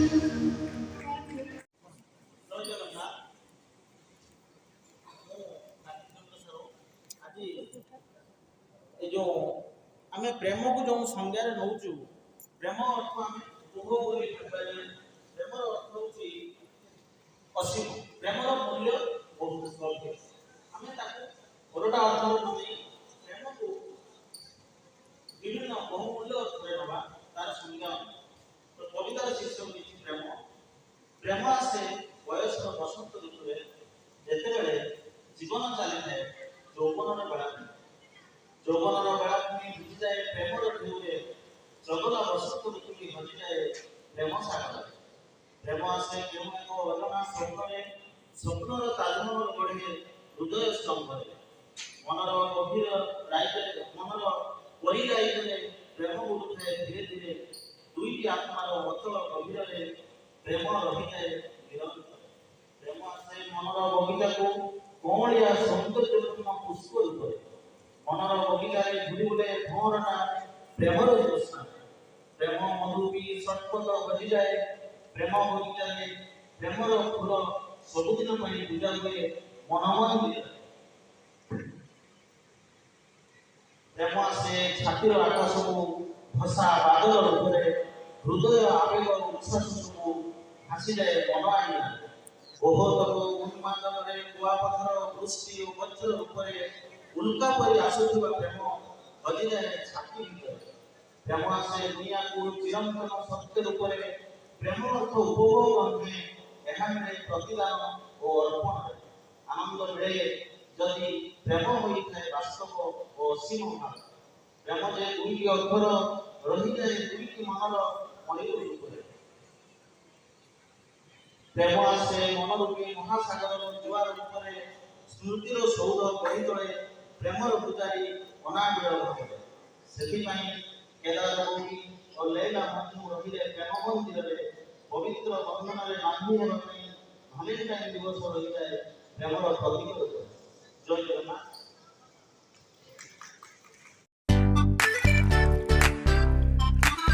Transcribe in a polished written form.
जो आम प्रेम को जो संज्ञार नौचु प्रेम अर्थ आम प्रेम अर्थ हूँ असीम प्रेम मूल्य बहुत आम ओलटा अर्थ प्रेम को विभिन्न बहुमूल्य अर्थ ना तार संज्ञा तो कवितार शीर्षक होती प्रेम प्रेम आसे वयस बसंत ऋतु जिते जीवन चली थाए यौवन बेलाभूमि यौवन बेलाभूमि बुझी जाए प्रेम ढेउरे जगत बसंत ऋतु की हजि जाए प्रेम सागर प्रेम आसे क्यों एक अलना स्वप्न स्वप्नर ताजमहल गढ़े हृदय स्तंभे मनर गभीर राइजरे मनर परी राइजरे प्रेम उठुए धीरे धीरे दुईटी आत्मार अचल गभीर प्रेम रही जाए निरंतर प्रेम आसे मनर बगीचा को कौलिया सौंदर्यपूर्ण पुष्प रूपे मनर बगीचार घूरी बुले भंवरटा प्रेमर ज्योत्स्ना प्रेम मधुपी सटपट बजी जाए प्रेम बगीचार प्रेमर फूल सबुदिन पूजा हुए मनमन हुए प्रेम आसे छातीर आकाश को भसा बादल रूपे हृदय आवेग उच्छ्वास को भासी जाए मन आईना बहुत उन्मादन कुआपथर वृष्टि और वज्र रूपे उल्का परि आसुवा प्रेम हजि जाए छाती भीतर प्रेम आसे दुनिया को चिरंतन सत्य रूपे प्रेम अर्थ उपभोग नुहे यह मिले प्रतिदान और अर्पण आनंद मिले जदि प्रेम होता है वास्तव और असीम भाव प्रेम जे दुईटी अक्षर रही जाए दुईटी मनर मयूर रूपे प्रेम आसे मन रूपी महासागर जुआर रूपे स्मृतिर सौध गढ़ी तले प्रेमर पूजारी अनाबिल भावे से केदारगौरी और लैला मजनू रही प्रेम मंदिर पवित्र बंधन बांधी हेबाई भैलेंटाइन दिवस रही जाए प्रेमर प्रतीक जय